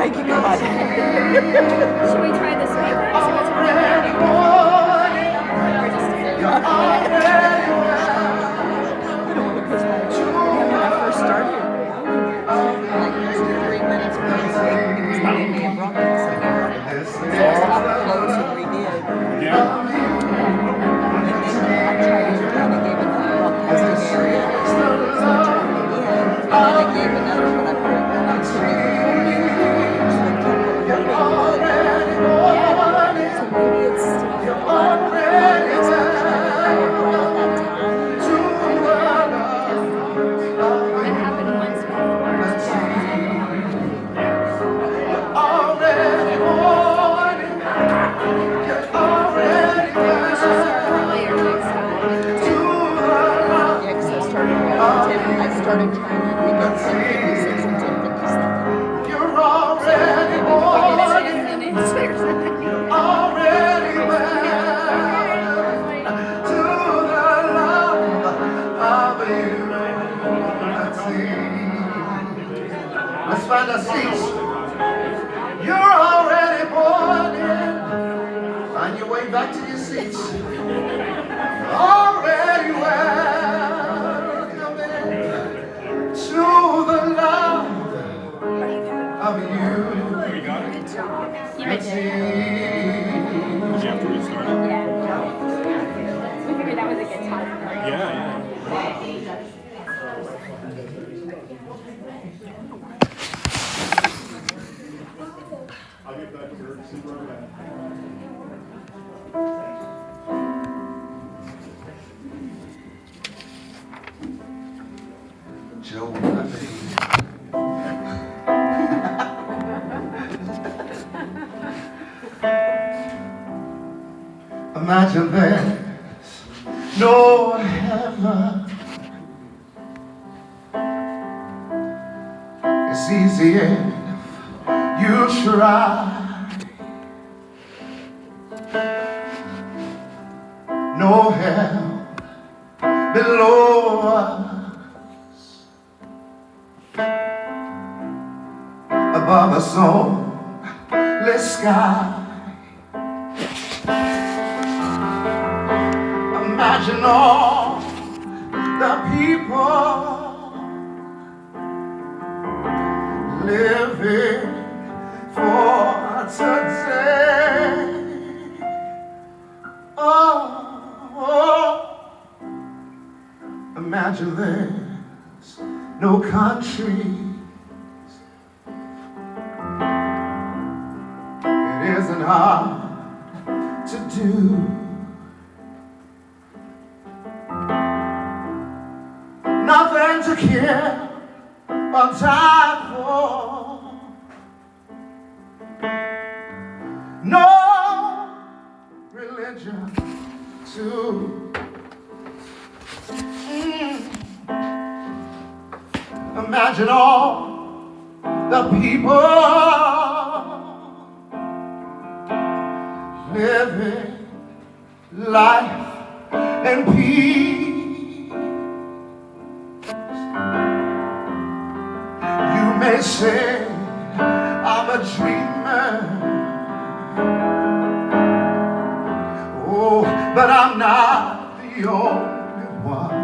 Thank you, God. Should we try this way first? Or just When I first started, like 2-3 minutes before it was getting me abrupt. So I stopped close and redid. And then I tried it again. It gave another broadcasting area. So I tried it again. And then it gave another one up here. So they kept recording one. So maybe it's still on. It's not trying to record right at that time. It happened once I started trying to pick up 10:56 and 10:57. You're already born. before. Already to the love of you. Let's find a seat. You're already born in. Find your way back to your seats. Already welcome in to the love of you. Good job. You Let's did. see. Did you have to restart it? Yeah. We figured that was a good time. Yeah. I'll get back to her and see where I'm at. Joe, I think. Imagine there's no heaven. It's easy if you try. No hell below us, above us only sky. Imagine all the people living for today. Oh, imagine there's no countries. It isn't hard to do. Nothing to kill or die for. No religion to imagine all the people living life in peace. You may say I'm a dreamer, oh, but I'm not the only one.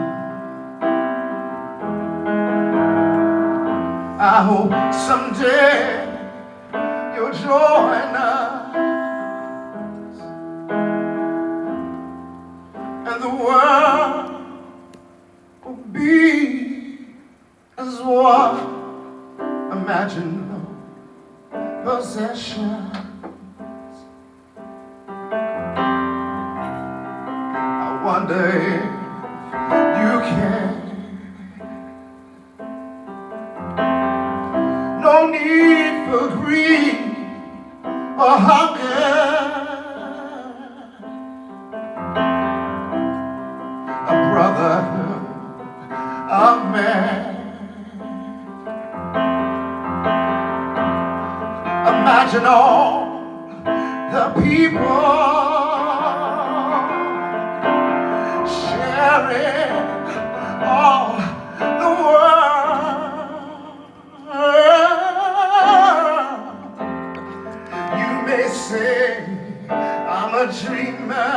I hope someday you'll join us, and the world will be as one. Imagine no possessions. I wonder if you can imagine all the people sharing all the world. You may say I'm a dreamer,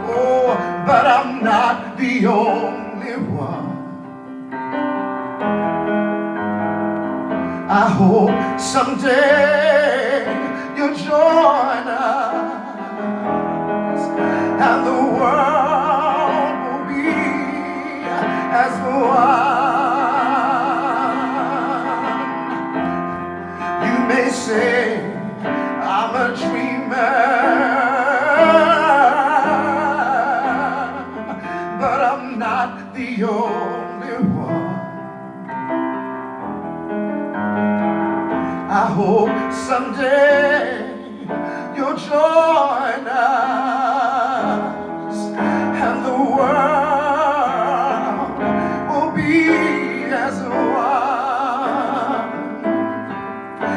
oh, but I'm not the only one. I hope someday you'll join us, and the world will be as one. You may say I'm a dreamer, but I'm not the only one. I hope someday you'll join us, and the world will be as one.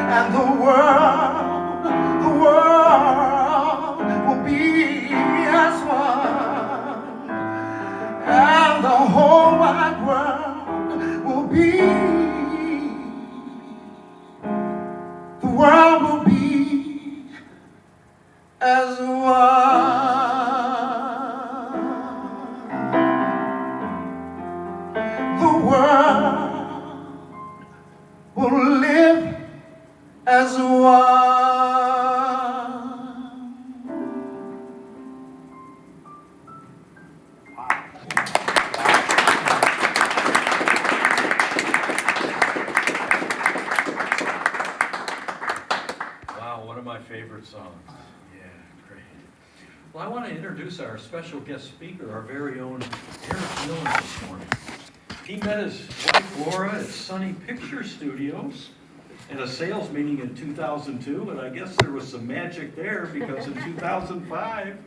And the world will be as one. And the whole wide world will be. The world will be as one. The world will live as one. One of my favorite songs. Yeah, great. Well, I want to introduce our special guest speaker, our very own Eric Miller this morning. He met his wife Laura at Sunny Picture Studios at a sales meeting in 2002, and I guess there was some magic there because in 2005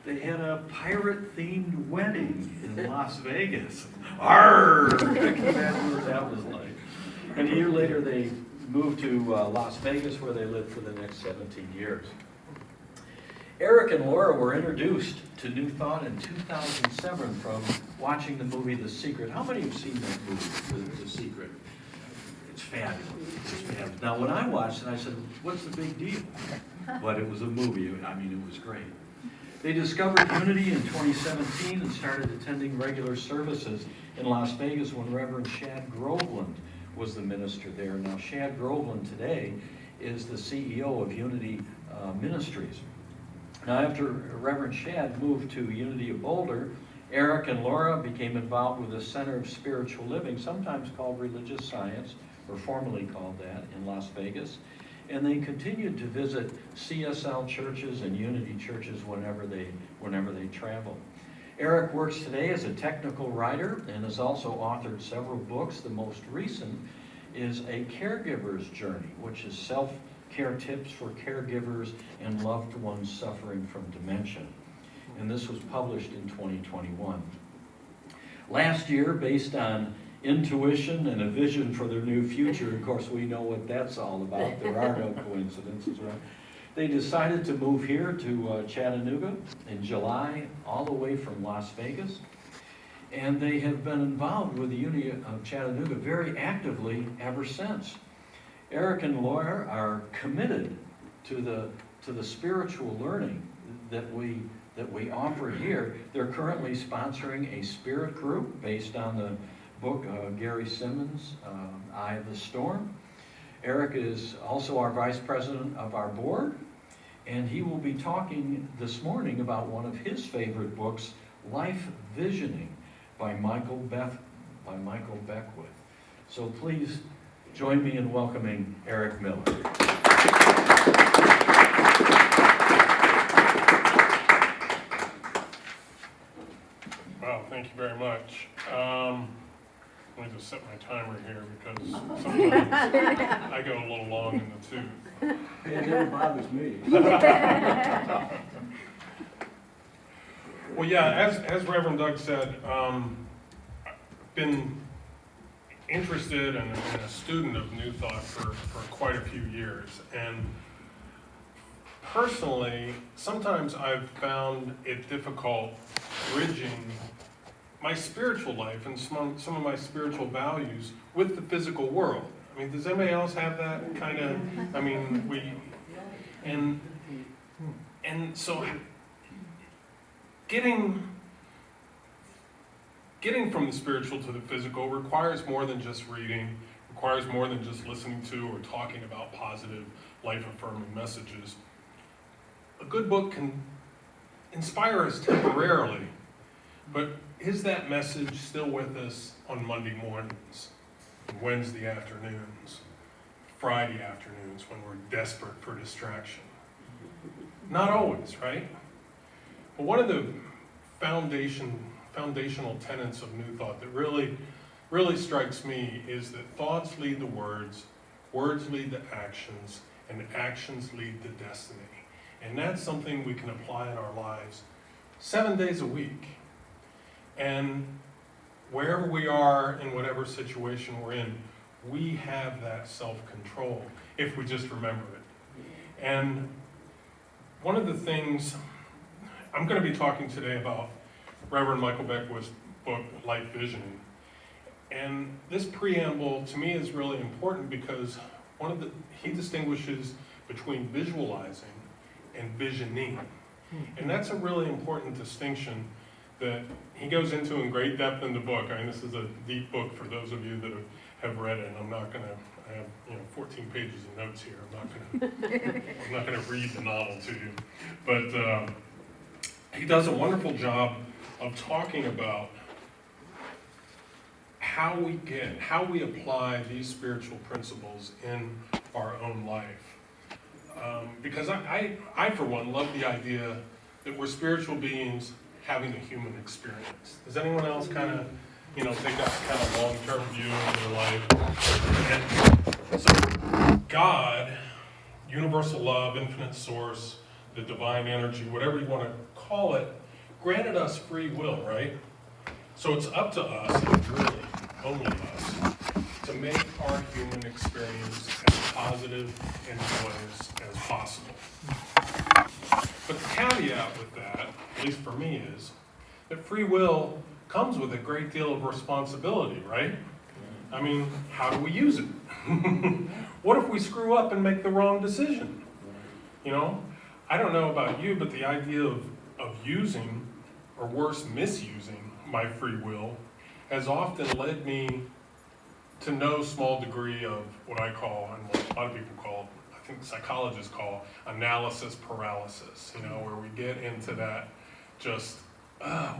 they had a pirate-themed wedding in Las Vegas. Arrgh! I can imagine what that was like. And a year later they moved to Las Vegas, where they lived for the next 17 years. Eric and Laura were introduced to New Thought in 2007 from watching the movie The Secret. How many have seen that movie, The Secret? It's fabulous. It's fabulous. Now, when I watched it, I said, what's the big deal? But it was a movie. I mean, it was great. They discovered Unity in 2017 and started attending regular services in Las Vegas when Reverend Shad Groveland was the minister there. Now, Shad Groveland today is the CEO of Unity Ministries. Now, after Reverend Shad moved to Unity of Boulder, Eric and Laura became involved with the Center of Spiritual Living, sometimes called Religious Science, or formerly called that, in Las Vegas. And they continued to visit CSL churches and Unity churches whenever they travel. Eric works today as a technical writer and has also authored several books. The most recent is A Caregiver's Journey, which is self-care tips for caregivers and loved ones suffering from dementia. And this was published in 2021. Last year, based on intuition and a vision for their new future, of course we know what that's all about. There are no coincidences, right? They decided to move here to Chattanooga in July, all the way from Las Vegas. And they have been involved with the Unity of Chattanooga very actively ever since. Eric and Laura are committed to the spiritual learning that we offer here. They're currently sponsoring a spirit group based on the book Gary Simmons' Eye of the Storm. Eric is also our vice president of our board, and he will be talking this morning about one of his favorite books, Life Visioning, by Michael Beckwith. So please join me in welcoming Eric Miller. Wow, thank you very much. Let me just set my timer here because sometimes I go a little long in the tooth. It never bothers me. Well, yeah, as Reverend Doug said, been interested and a student of New Thought for quite a few years. And personally, sometimes I've found it difficult bridging my spiritual life and some of my spiritual values with the physical world. I mean, does anybody else have that kind of, I mean, and so getting from the spiritual to the physical requires more than just reading, requires more than just listening to or talking about positive, life-affirming messages. A good book can inspire us temporarily, but is that message still with us on Monday mornings, Wednesday afternoons, Friday afternoons when we're desperate for distraction? Not always, right? But one of the foundational tenets of New Thought that really strikes me is that thoughts lead to words lead to actions, and actions lead to destiny. And that's something we can apply in our lives 7 days a week. And wherever we are, in whatever situation we're in, we have that self-control if we just remember it. And one of the things, I'm going to be talking today about Reverend Michael Beckwith's book, Life Visioning. And this preamble to me is really important because he distinguishes between visualizing and visioning. And that's a really important distinction that he goes into in great depth in the book. I mean, this is a deep book for those of you that have read it. And I'm not going to, I have 14 pages of notes here. I'm not going to read the novel to you. But he does a wonderful job of talking about how we apply these spiritual principles in our own life. Because I, for one, love the idea that we're spiritual beings having a human experience. Does anyone else kind of, take that kind of long-term view of their life? And so God, universal love, infinite source, the divine energy, whatever you want to call it, granted us free will, right? So it's up to us, and really only us, to make our human experience as positive and joyous as possible. But the caveat with that, at least for me, is that free will comes with a great deal of responsibility, right? I mean, how do we use it? What if we screw up and make the wrong decision? I don't know about you, but the idea of using, or worse, misusing my free will has often led me to no small degree of what I call, and what a lot of people call, I think psychologists call, analysis paralysis, where we get into that just,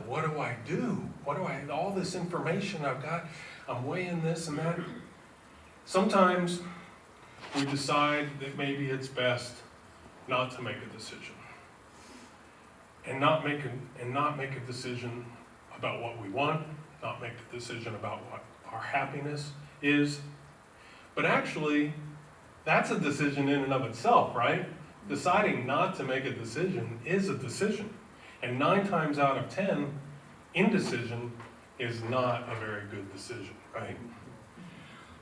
what do I do? All this information I've got, I'm weighing this and that. Sometimes we decide that maybe it's best not to make a decision. And not make a decision about what we want, not make a decision about what our happiness is. But actually, that's a decision in and of itself, right? Deciding not to make a decision is a decision. And 9 times out of 10, indecision is not a very good decision, right?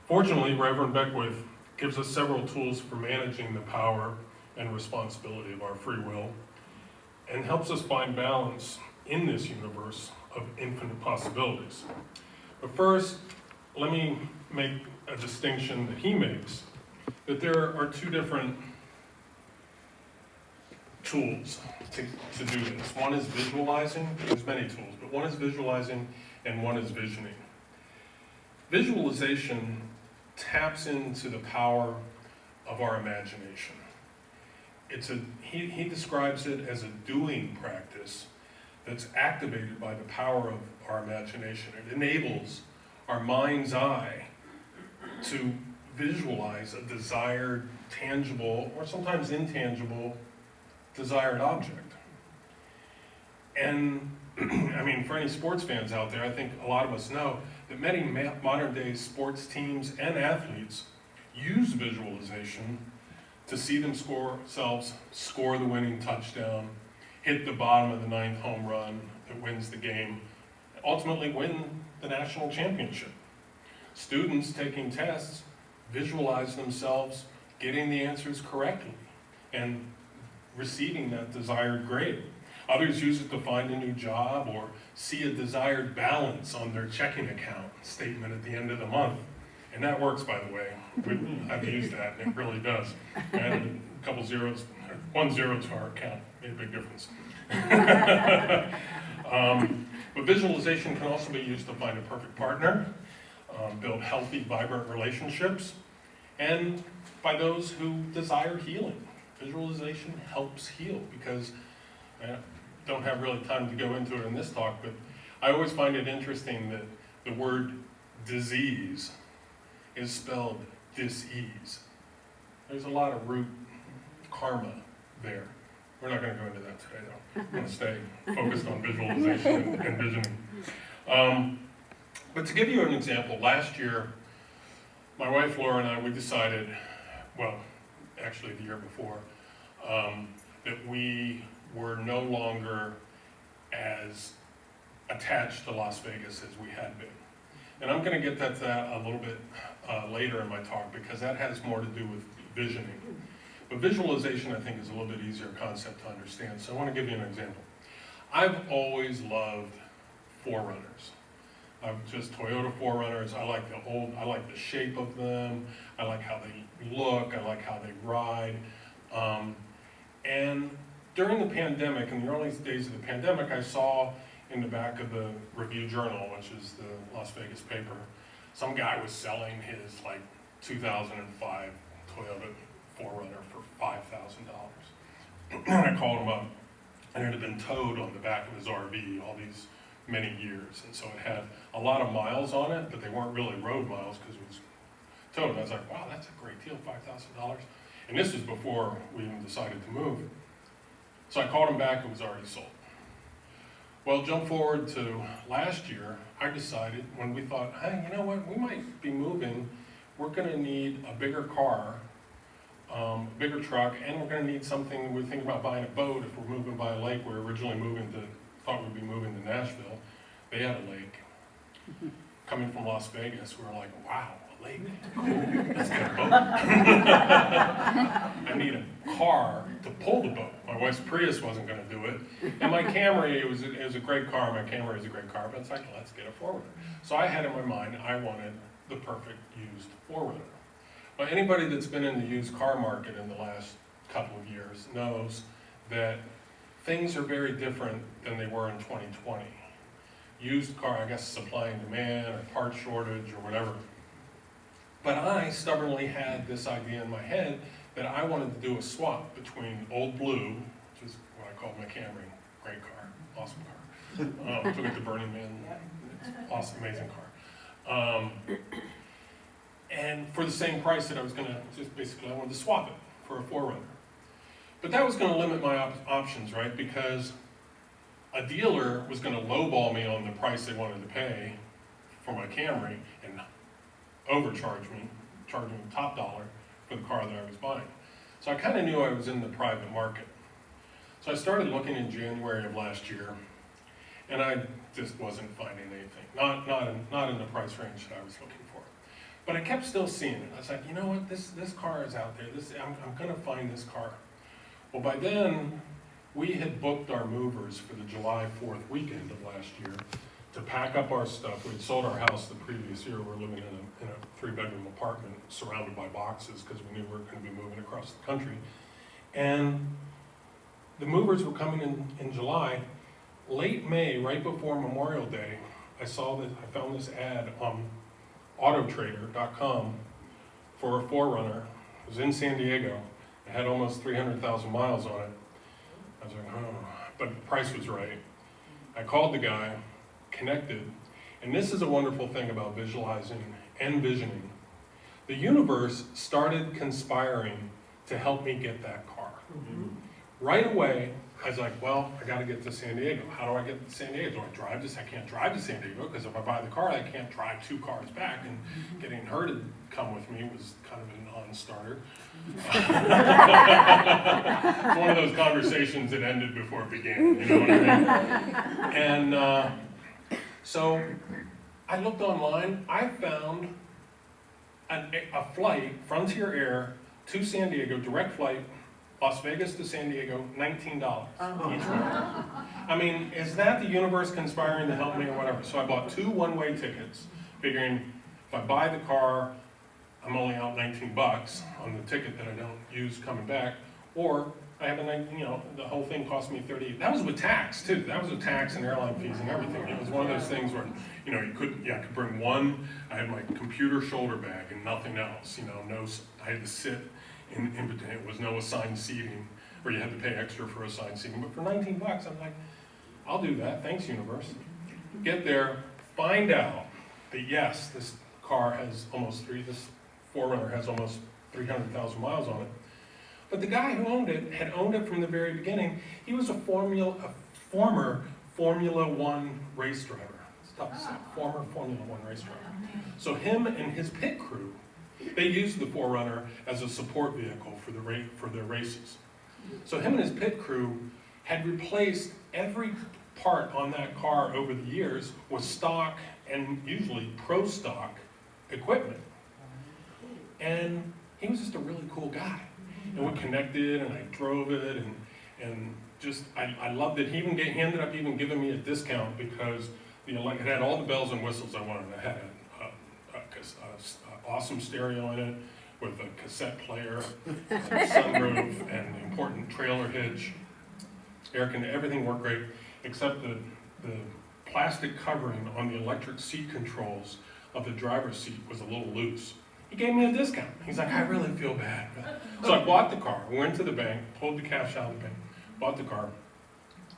Fortunately, Reverend Beckwith gives us several tools for managing the power and responsibility of our free will, and helps us find balance in this universe of infinite possibilities. But first, let me make a distinction that he makes, that there are 2 different tools to do this. One is visualizing. There's many tools, but one is visualizing and one is visioning. Visualization taps into the power of our imagination. He describes it as a doing practice that's activated by the power of our imagination. It enables our mind's eye to visualize a desired, tangible, or sometimes intangible, desired object. And, for any sports fans out there, I think a lot of us know that many modern day sports teams and athletes use visualization to see themselves score the winning touchdown, hit the bottom of the 9th home run that wins the game, ultimately win the national championship. Students taking tests visualize themselves getting the answers correctly and receiving that desired grade. Others use it to find a new job or see a desired balance on their checking account statement at the end of the month. And that works, by the way. I've used that, and it really does. I added a couple zeros, 1 0 to our account, made a big difference. But visualization can also be used to find a perfect partner, build healthy, vibrant relationships, and by those who desire healing. Visualization helps heal, because I don't have really time to go into it in this talk, but I always find it interesting that the word disease is spelled dis-ease. There's a lot of root karma there. We're not going to go into that today, though. I'm going to stay focused on visualization and visioning. But to give you an example, last year, my wife Laura and I, we decided, well, actually the year before, that we were no longer as attached to Las Vegas as we had been. And I'm going to get to that a little bit later in my talk, because that has more to do with visioning. But visualization, I think, is a little bit easier concept to understand. So I want to give you an example. I've always loved 4Runners. Just Toyota 4Runners. I like the shape of them. I like how they look. I like how they ride. And during the pandemic, in the early days of the pandemic, I saw in the back of the Review Journal, which is the Las Vegas paper, some guy was selling his 2005 Toyota 4Runner for $5,000. And I called him up, and it had been towed on the back of his RV all these many years. And so it had a lot of miles on it, but they weren't really road miles because it was towed. And I was like, wow, that's a great deal, $5,000. And this was before we even decided to move. So I called him back, it was already sold. Well, jump forward to last year, I decided when we thought, hey, you know what, we might be moving, we're gonna need a bigger car, bigger truck, and we're gonna need something, we're thinking about buying a boat if we're moving by a lake. We were originally thought we'd be moving to Nashville. They had a lake. Coming from Las Vegas, we were like, wow, a lake, cool, let's get a boat. I need a car to pull the boat. My wife's Prius wasn't gonna do it. And my Camry, it was a great car, my Camry is a great car, but it's like, let's get a 4Runner. So I had in my mind, I wanted the perfect used 4Runner. But anybody that's been in the used car market in the last couple of years knows that things are very different than they were in 2020. Used car, I guess supply and demand, or part shortage, or whatever. But I stubbornly had this idea in my head that I wanted to do a swap between Old Blue, which is what I call my Camry, great car, awesome car. Took it to Burning Man, it's awesome, amazing car. And for the same price that I was gonna, I wanted to swap it for a 4Runner. But that was gonna limit my options, right? Because a dealer was gonna lowball me on the price they wanted to pay for my Camry and overcharge me, charging top dollar for the car that I was buying. So I kind of knew I was in the private market. So I started looking in January of last year, and I just wasn't finding anything, not in the price range that I was looking for. But I kept still seeing it. I was like, you know what, this car is out there. I'm gonna find this car. Well, by then, we had booked our movers for the July 4th weekend of last year to pack up our stuff. We'd sold our house the previous year. We're living in a 3-bedroom apartment surrounded by boxes because we knew we were going to be moving across the country. And the movers were coming in July. Late May, right before Memorial Day, I found this ad on autotrader.com for a 4Runner. It was in San Diego. It had almost 300,000 miles on it. I was like, oh, but the price was right. I called the guy, connected, and this is a wonderful thing about visualizing and visioning. The universe started conspiring to help me get that car. Mm-hmm. Right away, I was like, well, I gotta get to San Diego. How do I get to San Diego? Do I drive this? I can't drive to San Diego because if I buy the car, I can't drive 2 cars back, and getting her to come with me was kind of a non-starter. It's one of those conversations that ended before it began, you know what I mean? And so I looked online. I found a flight, Frontier Air, to San Diego, direct flight, Las Vegas to San Diego, $19 each way. I mean, is that the universe conspiring to help me or whatever? So I bought 2 one-way tickets, figuring if I buy the car, I'm only out $19 on the ticket that I don't use coming back, or I have the whole thing cost me $38. That was with tax too. That was with tax and airline fees and everything. It was one of those things where, I could bring one. I had my computer shoulder bag and nothing else. I had to sit in between. It was no assigned seating, or you had to pay extra for assigned seating. But for $19, I'm like, I'll do that. Thanks, universe. Get there, find out that yes, this car has this 4Runner has almost 300,000 miles on it. But the guy who owned it had owned it from the very beginning. He was a former Formula One race driver. It's tough to say. Former Formula One race driver. So him and his pit crew, they used the 4Runner as a support vehicle for their races. So him and his pit crew had replaced every part on that car over the years with stock and usually pro stock equipment. And he was just a really cool guy. And we connected, and I drove it, and just I loved it. He ended up giving me a discount because it had all the bells and whistles I wanted. It had an awesome stereo in it with a cassette player, a sunroof, and the important trailer hitch. Everything worked great, except the plastic covering on the electric seat controls of the driver's seat was a little loose. He gave me a discount. He's like, I really feel bad. So I bought the car, went to the bank, pulled the cash out of the bank, bought the car,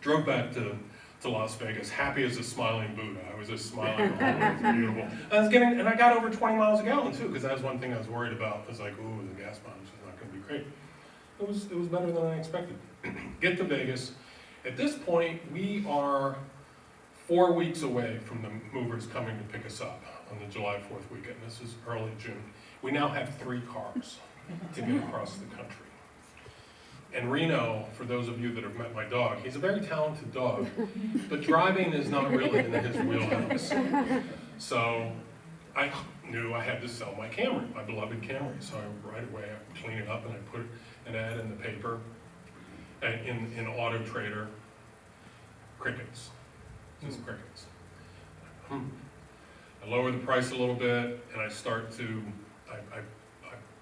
drove back to Las Vegas, happy as a smiling Buddha. I was just smiling. It was beautiful. And I got over 20 miles a gallon too, because that was one thing I was worried about. I was like, ooh, the gas mileage is not going to be great. It was better than I expected. Get to Vegas. At this point, we are 4 weeks away from the movers coming to pick us up on the July 4th weekend. This is early June. We now have 3 cars to get across the country. And Reno, for those of you that have met my dog, he's a very talented dog, but driving is not really in his wheelhouse. So I knew I had to sell my Camry, my beloved Camry. So right away I cleaned it up and I put an ad in the paper, in Auto Trader. Crickets, just crickets. I lower the price a little bit, and I start to, I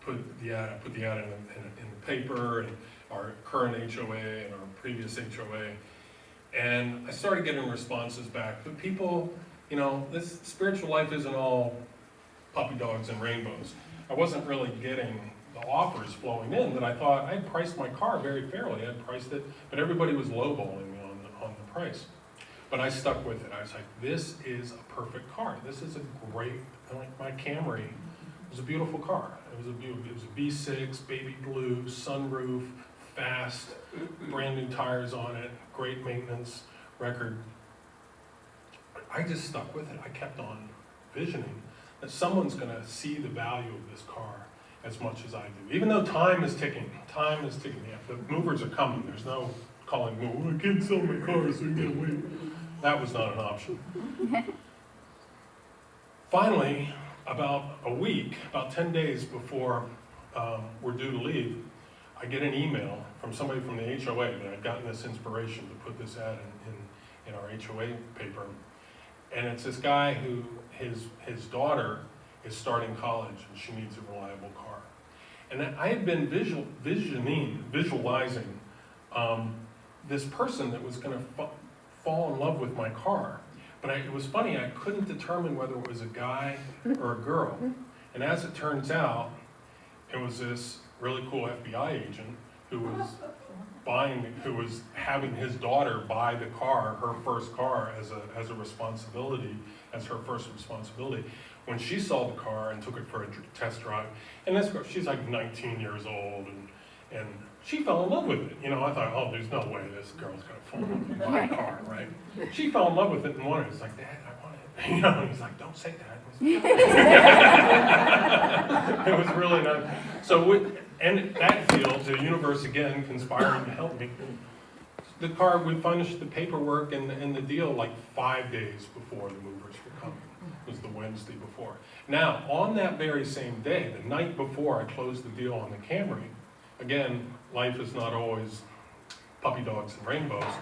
put the ad in the paper, and our current HOA and our previous HOA, and I started getting responses back. But people, this spiritual life isn't all puppy dogs and rainbows. I wasn't really getting the offers flowing in that I thought. I had priced my car very fairly. I had priced it, but everybody was lowballing me on the price. But I stuck with it. I was like, this is a perfect car. This is a great, my Camry was a beautiful car. It was a V6, baby blue, sunroof, fast, brand new tires on it, great maintenance record. I just stuck with it. I kept on visioning that someone's gonna see the value of this car as much as I do. Even though time is ticking. Yeah, the movers are coming. There's no calling, I can't sell my car, so you gotta wait. That was not an option. Finally, about 10 days before we're due to leave, I get an email from somebody from the HOA that I'd gotten this inspiration to put this ad in our HOA paper. And it's this guy who, his daughter is starting college and she needs a reliable car. And I had been visualizing this person that was gonna fall in love with my car. But it was funny, I couldn't determine whether it was a guy or a girl. And as it turns out, it was this really cool FBI agent who was having his daughter buy the car, her first car, as her first responsibility. When she saw the car and took it for a test drive, and this girl, she's like 19 years old, and she fell in love with it. I thought, oh, there's no way this girl's gonna fall in love with my car, right? She fell in love with it and wanted it. It's like, Dad, I want it. And he's like, don't say that. It was really nice. So, and that deal, the universe again conspiring to help me. the car, we finished the paperwork and the deal like 5 days before the movers were coming. It was the Wednesday before. Now, on that very same day, the night before I closed the deal on the Camry, again, life is not always puppy dogs and rainbows.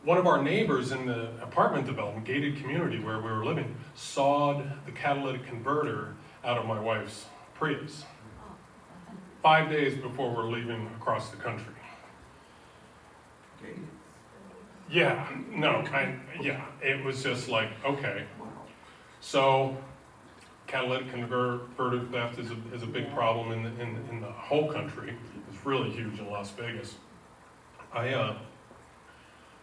One of our neighbors in the apartment development, gated community where we were living, sawed the catalytic converter out of my wife's Prius 5 days before we're leaving across the country. Yeah, no, it was just like, okay. So, catalytic converter theft is a big problem in the whole country. It's really huge in Las Vegas. I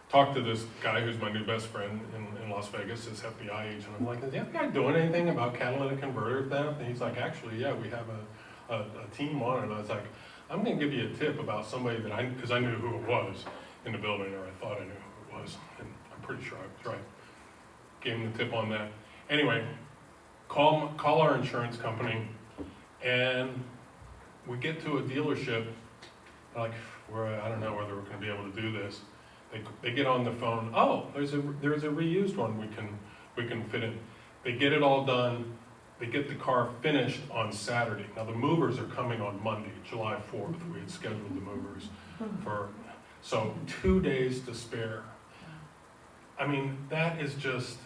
talked to this guy who's my new best friend in Las Vegas, this FBI agent. I'm like, is the FBI doing anything about catalytic converter theft? And he's like, actually, yeah, we have a team on it. And I was like, I'm going to give you a tip about somebody that because I knew who it was in the building, or I thought I knew who it was, and I'm pretty sure I was right. Gave him the tip on that. Anyway, call our insurance company, and we get to a dealership, like, I don't know whether we're going to be able to do this. They get on the phone. Oh, there's a reused one we can fit in. They get it all done. They get the car finished on Saturday. Now the movers are coming on Monday, July 4th. We had scheduled the movers so 2 days to spare. I mean, that is just,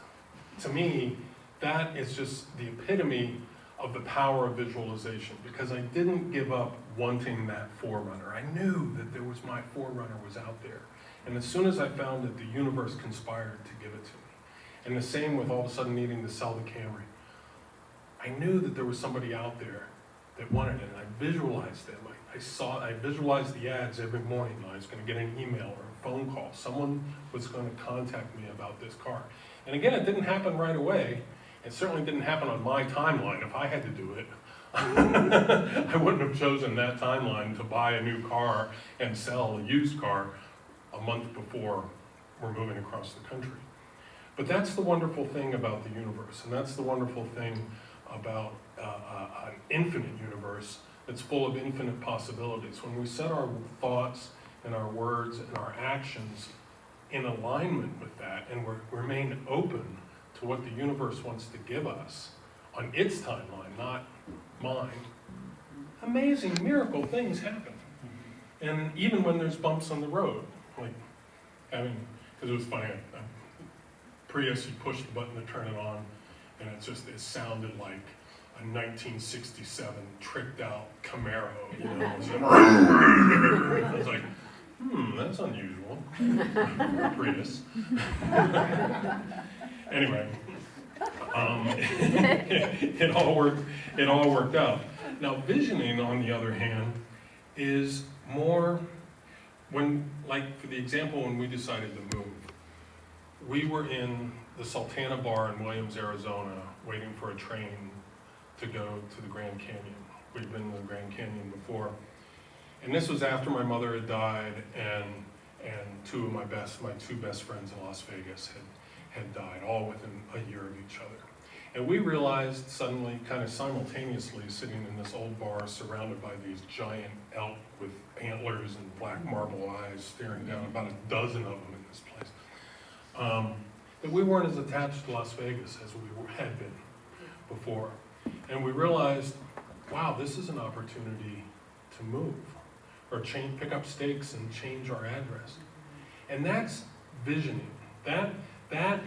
to me, that is just the epitome of the power of visualization, because I didn't give up wanting that forerunner. I knew that my forerunner was out there. And as soon as I found it, the universe conspired to give it to me. And the same with all of a sudden needing to sell the Camry. I knew that there was somebody out there that wanted it, and I visualized them. I visualized the ads every morning. I was going to get an email or a phone call. Someone was going to contact me about this car. And again, it didn't happen right away. It certainly didn't happen on my timeline. If I had to do it, I wouldn't have chosen that timeline to buy a new car and sell a used car a month before we're moving across the country. But that's the wonderful thing about the universe, and that's the wonderful thing about an infinite universe that's full of infinite possibilities. When we set our thoughts and our words and our actions in alignment with that, and we remain open to what the universe wants to give us on its timeline, not mine, amazing miracle things happen. And even when there's bumps on the road, like because it was funny, Prius, you push the button to turn it on, and it sounded like a 1967 tricked out Camaro, you know. I was like, that's unusual. Prius. Anyway, it all worked out. Now, visioning, on the other hand, is more like for the example, when we decided to move, we were in the Sultana Bar in Williams, Arizona, waiting for a train to go to the Grand Canyon. We'd been to the Grand Canyon before. And this was after my mother had died, and two of my two best friends in Las Vegas had died, all within a year of each other. And we realized suddenly, kind of simultaneously, sitting in this old bar surrounded by these giant elk with antlers and black marble eyes staring down, about a dozen of them in this place, that we weren't as attached to Las Vegas as we had been before. And we realized, wow, this is an opportunity to move, or pick up stakes and change our address. And that's visioning. That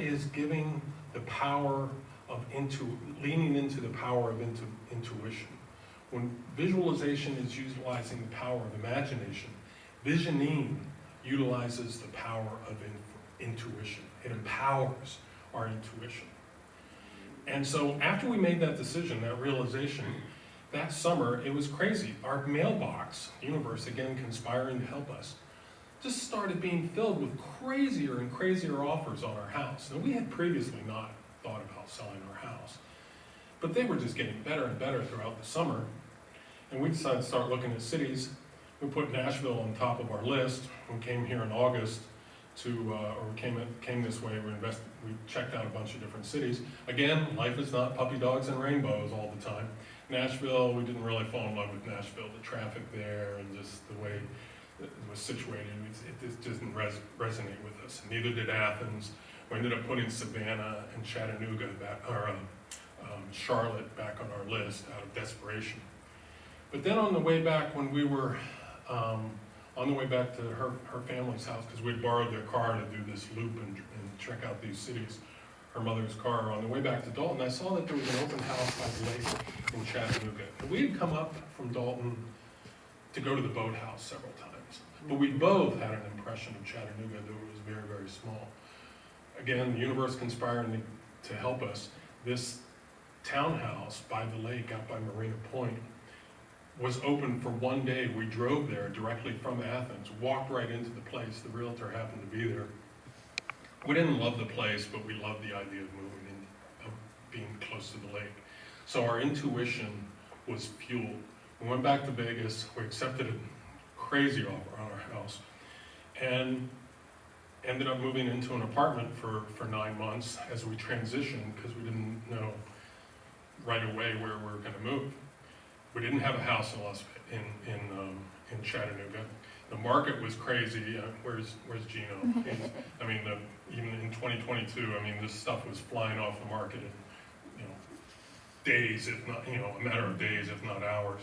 is giving the power of leaning into the power of intuition. When visualization is utilizing the power of imagination, visioning utilizes the power of intuition. It empowers our intuition. And so after we made that decision, that realization, that summer, it was crazy. Our mailbox, universe again conspiring to help us, just started being filled with crazier and crazier offers on our house. And we had previously not thought about selling our house, but they were just getting better and better throughout the summer. And we decided to start looking at cities. We put Nashville on top of our list. We came here in August came this way. We checked out a bunch of different cities. Again, life is not puppy dogs and rainbows all the time. Nashville, we didn't really fall in love with Nashville. The traffic there and just the way was situated. It just didn't resonate with us. Neither did Athens. We ended up putting Savannah and Chattanooga back, or Charlotte back on our list out of desperation. But then on the way back, when we were on the way back to her family's house, because we'd borrowed their car to do this loop and check out these cities, her mother's car, on the way back to Dalton, I saw that there was an open house by the lake in Chattanooga. And we had come up from Dalton to go to the boathouse several times. But we both had an impression of Chattanooga that it was very, very small. Again, the universe conspiring to help us. This townhouse by the lake out by Marina Point was open for one day. We drove there directly from Athens, walked right into the place. The realtor happened to be there. We didn't love the place, but we loved the idea of moving in, of being close to the lake. So our intuition was fueled. We went back to Vegas. We accepted a crazy offer on our house and ended up moving into an apartment for 9 months as we transitioned, because we didn't know right away where we were going to move. We didn't have a house in Chattanooga. The market was crazy. Where's Gino? I mean, even in 2022, I mean, this stuff was flying off the market in, days, if not, a matter of days, if not hours.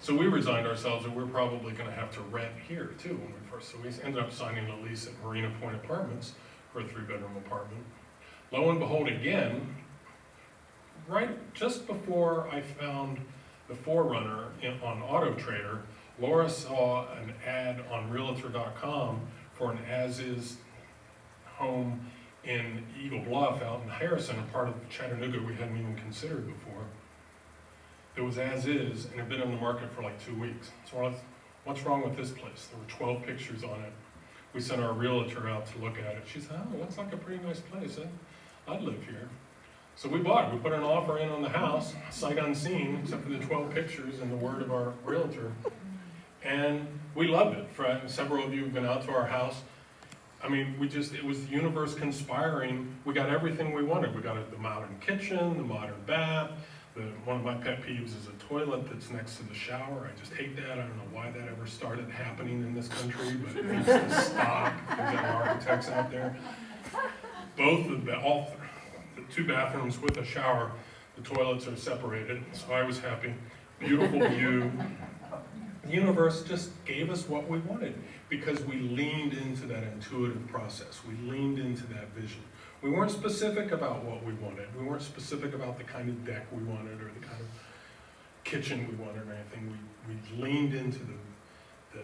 So we resigned ourselves that we're probably going to have to rent here too when we first. So we ended up signing a lease at Marina Point Apartments for a 3-bedroom apartment. Lo and behold, again, right just before I found the Forerunner on Auto Trader, Laura saw an ad on Realtor.com for an as-is home in Eagle Bluff out in Harrison, a part of Chattanooga we hadn't even considered before. It was as-is, and it had been on the market for like 2 weeks. So what's wrong with this place? There were 12 pictures on it. We sent our realtor out to look at it. She said, oh, it looks like a pretty nice place. I'd live here. So we bought it. We put an offer in on the house, sight unseen, except for the 12 pictures and the word of our realtor. And we loved it. Several of you have been out to our house. I mean, it was the universe conspiring. We got everything we wanted. We got the modern kitchen, the modern bath. One of my pet peeves is a toilet that's next to the shower. I just hate that. I don't know why that ever started happening in this country, but it needs to stop. There's any architects out there. All the 2 bathrooms with a shower, the toilets are separated, so I was happy. Beautiful view. The universe just gave us what we wanted because we leaned into that intuitive process. We leaned into that vision. We weren't specific about what we wanted. We weren't specific about the kind of deck we wanted or the kind of kitchen we wanted or anything. We leaned into the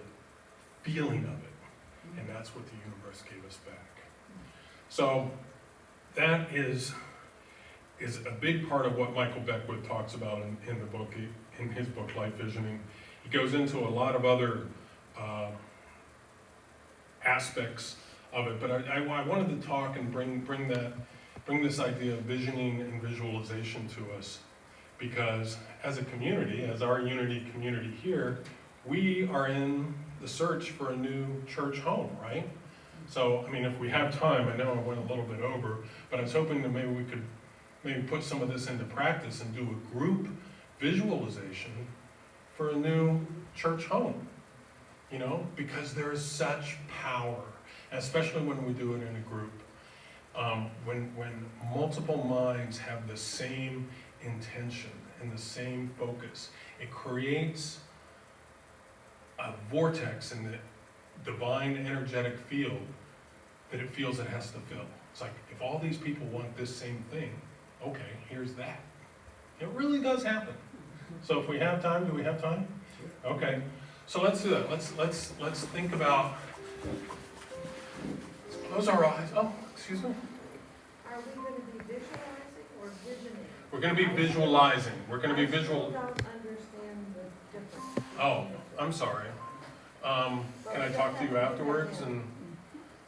feeling of it, and that's what the universe gave us back. So that is a big part of what Michael Beckwith talks about in the book, in his book, Life Visioning. He goes into a lot of other aspects of it, but I wanted to talk and bring this idea of visioning and visualization to us, because as a community, as our Unity community here, we are in the search for a new church home, right? So, I mean, if we have time, I know I went a little bit over, but I was hoping that maybe we could put some of this into practice and do a group visualization for a new church home, because there is such power, especially when we do it in a group. When multiple minds have the same intention and the same focus, it creates a vortex in the divine energetic field that it feels it has to fill. It's like, if all these people want this same thing, okay, here's that. It really does happen. So if we have time, do we have time? Okay, so let's do that. Let's think about, let's close our eyes. Oh, excuse me? Are we going to be visualizing or visioning? We're going to be visualizing. We're going to be I visual. still don't understand the difference. Oh, I'm sorry. Can I talk to you afterwards and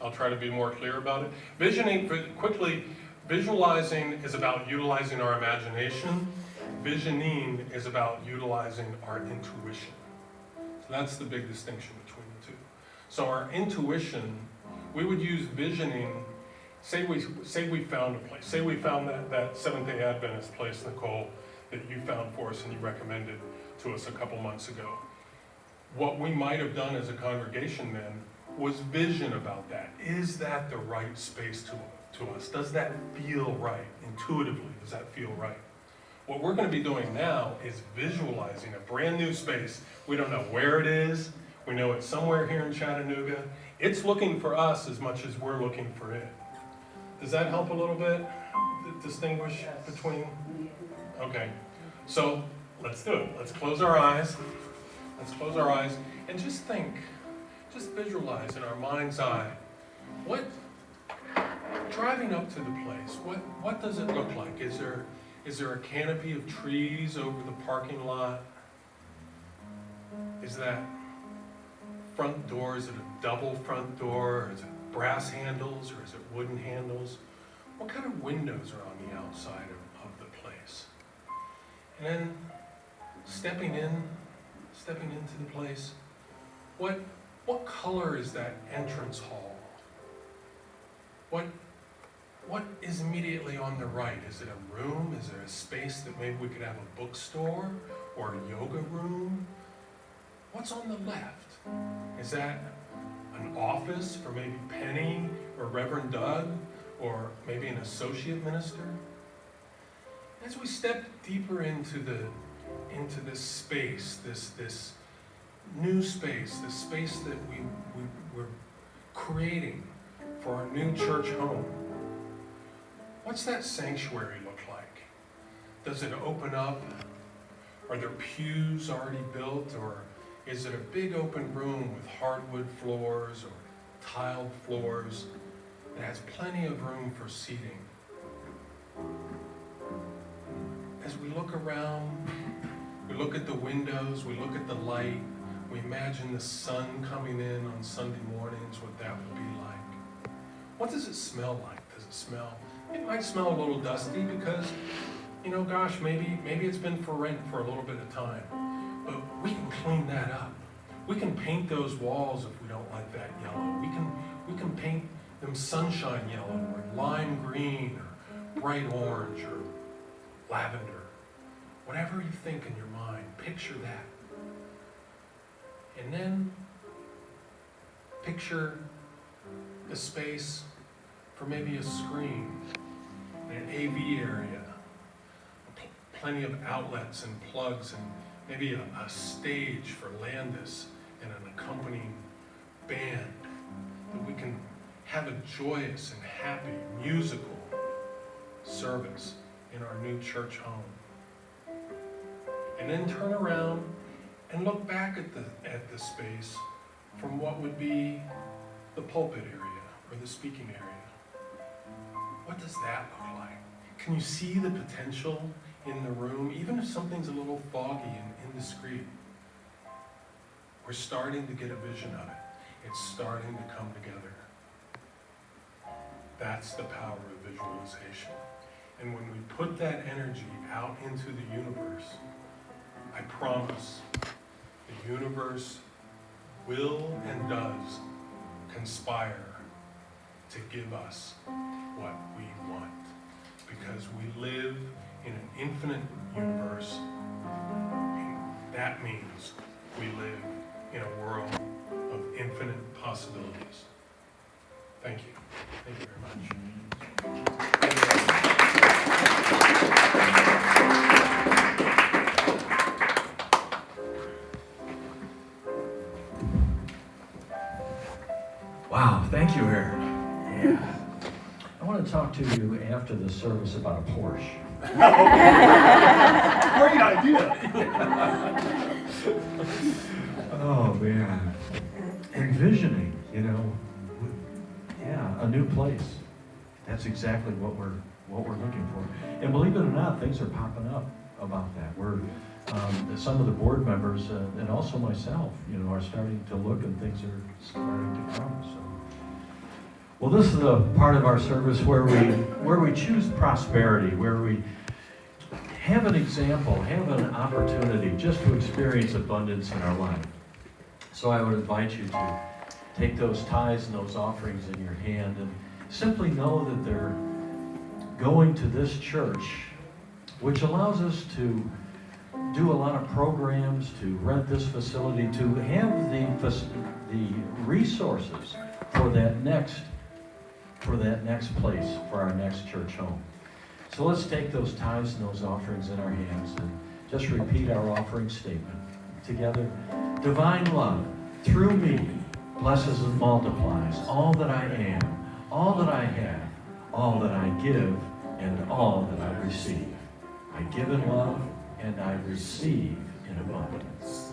I'll try to be more clear about it? Visioning, quickly, visualizing is about utilizing our imagination. Visioning is about utilizing our intuition. So that's the big distinction between the two. So our intuition, we would use visioning. Say we found a place. Say we found that Seventh-day Adventist place, Nicole, that you found for us and you recommended to us a couple months ago. what we might have done as a congregation then was vision about that. Is that the right space to us? Does that feel right? Intuitively, does that feel right? What we're going to be doing now is visualizing a brand new space. We don't know where it is. We know it's somewhere here in Chattanooga. It's looking for us as much as we're looking for it. Does that help a little bit? Distinguish between? Okay. So let's do it. Let's close our eyes. Let's close our eyes and just think, just visualize in our mind's eye, driving up to the place, what does it look like? Is there a canopy of trees over the parking lot? Is that front door, is it a double front door? Or is it brass handles or is it wooden handles? What kind of windows are on the outside of the place? And then stepping into the place, what color is that entrance hall? What is immediately on the right? Is it a room? Is it a space that maybe we could have a bookstore or a yoga room? What's on the left? Is that an office for maybe Penny or Reverend Doug or maybe an associate minister? As we step deeper into this space, this new space, this space that we're creating for our new church home, what's that sanctuary look like? Does it open up? Are there pews already built? Or is it a big open room with hardwood floors or tiled floors that has plenty of room for seating? As we look around, we look at the windows, we look at the light, we imagine the sun coming in on Sunday mornings, what that would be like. What does it smell like? Does it smell? It might smell a little dusty because, gosh, maybe it's been for rent for a little bit of time. But we can clean that up. We can paint those walls if we don't like that yellow. We can paint them sunshine yellow or lime green or bright orange or lavender. Whatever you think in your mind, picture that. And then picture the space for maybe a screen, an AV area, plenty of outlets and plugs, and maybe a stage for Landis and an accompanying band, that we can have a joyous and happy musical service in our new church home. And then turn around and look back at the space from what would be the pulpit area or the speaking area. What does that look like? Can you see the potential in the room, even if something's a little foggy and indiscreet? We're starting to get a vision of it. It's starting to come together. That's the power of visualization. And when we put that energy out into the universe, I promise the universe will and does conspire to give us what we want. Because we live in an infinite universe, and that means we live in a world of infinite possibilities. Thank you. Thank you very much. Wow, thank you, Aaron. Yeah. I want to talk to you after the service about a Porsche. Great idea. Oh, man. Envisioning, a new place. That's exactly what we're looking for. And believe it or not, things are popping up about that. Some of the board members and also myself, are starting to look, and things are starting to come. So, well, this is a part of our service where we choose prosperity, where we have an example, have an opportunity just to experience abundance in our life. So I would invite you to take those tithes and those offerings in your hand and simply know that they're going to this church, which allows us to do a lot of programs, to rent this facility, to have the resources for that next place, for our next church home. So let's take those tithes and those offerings in our hands and just repeat our offering statement together. Divine love, through me, blesses and multiplies all that I am, all that I have, all that I give, and all that I receive. I give in love, and I receive in abundance.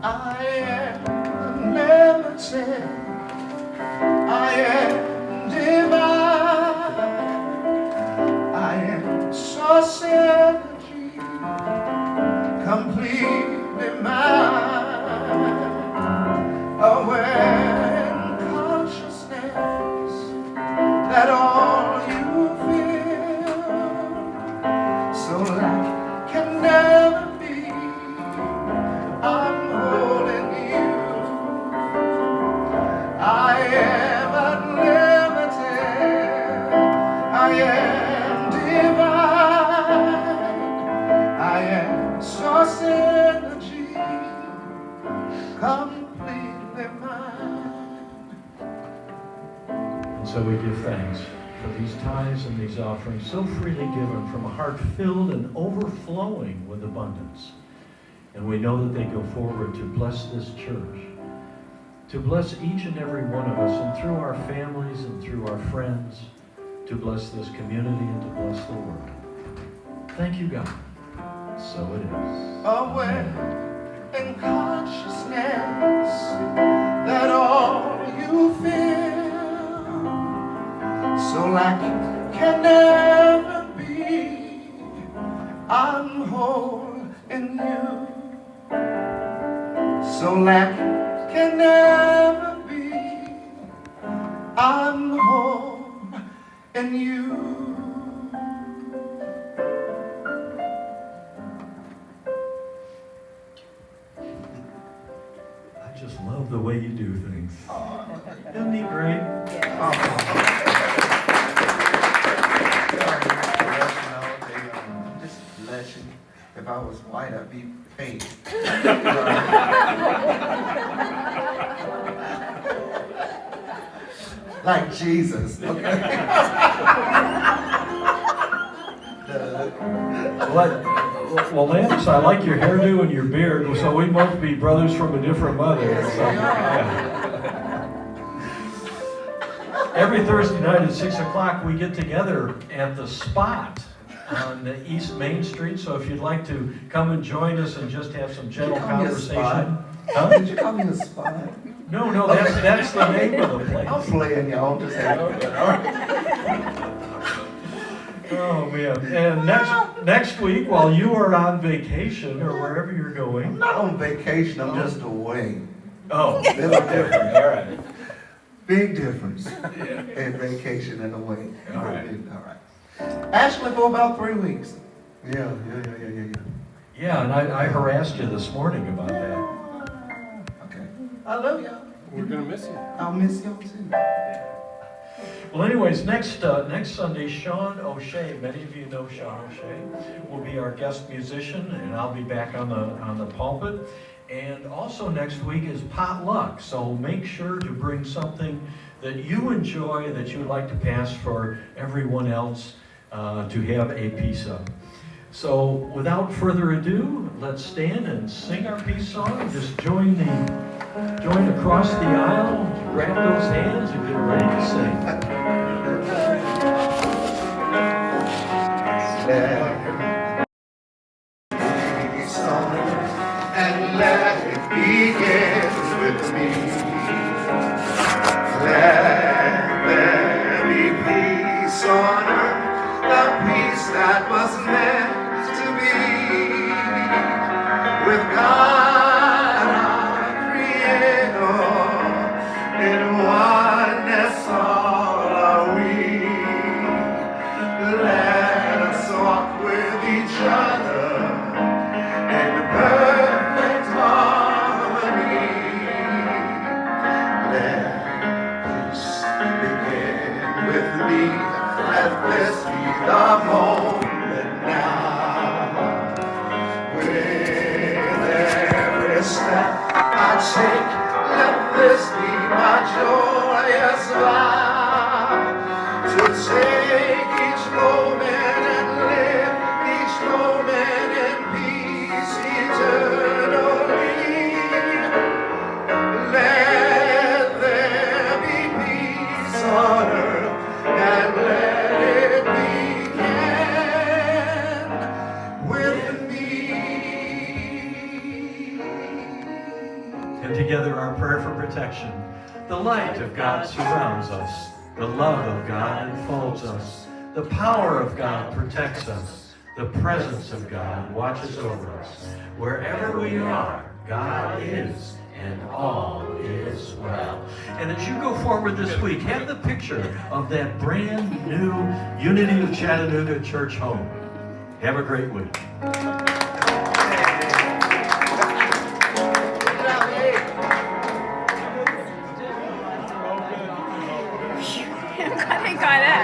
I am limited. I am divine. I am source energy, completely mine. Aware in consciousness that all you feel so light can never be. I'm holding you. I am unlimited. I am divine. I am source energy, completely mine. And so we give thanks for these tithes and these offerings so freely given from a heart filled and overflowing with abundance. And we know that they go forward to bless this church, to bless each and every one of us, and through our families and through our friends, to bless this community and to bless the world. Thank you, God. So it is. Aware in consciousness that all you feel so lack can never be. I'm whole in you. So lack can never be. I'm whole in you. I just love the way you do things. Isn't he great? Just bless you. If I was white, I'd be pink. Like Jesus, okay? Well, Lance, I like your hairdo and your beard, so we must be brothers from a different mother. So, yeah. Every Thursday night at 6 o'clock, we get together at the Spot on the East Main Street. So if you'd like to come and join us and just have some gentle conversation. Huh? Did you call me a spy? No, that's the name of the place. I'm playing, y'all. Just having fun. All right. Oh man! And next week, while you are on vacation or wherever you're going. I'm not on vacation. I'm just away. Oh, Little difference. all right. Big difference in vacation and away. All right. All right. Actually, for about 3 weeks. Yeah. Yeah, and I harassed you this morning about that. Okay. I love y'all. We're gonna miss you. I'll miss y'all too. Well, anyways, next Sunday, Sean O'Shea, many of you know Sean O'Shea, will be our guest musician, and I'll be back on the pulpit. And also next week is potluck, so make sure to bring something that you enjoy, that you would like to pass for everyone else to have a piece of. So without further ado, let's stand and sing our peace song. Just join across the aisle, grab those hands, and get ready to sing. And let it begin with me. Let there be peace on earth, the peace that was meant to be. With God our Creator, in oneness all are we. Let us walk with each other in perfect harmony. Let peace begin with me. Let this be the moment now. just vow to take each moment and live each moment in peace eternally. Let there be peace on earth and let it begin with me. And together our prayer for protection. The light of God surrounds us. The love of God enfolds us. The power of God protects us. The presence of God watches over us. Wherever we are, God is, and all is well. And as you go forward this week, have the picture of that brand new Unity of Chattanooga church home. Have a great week. Got it.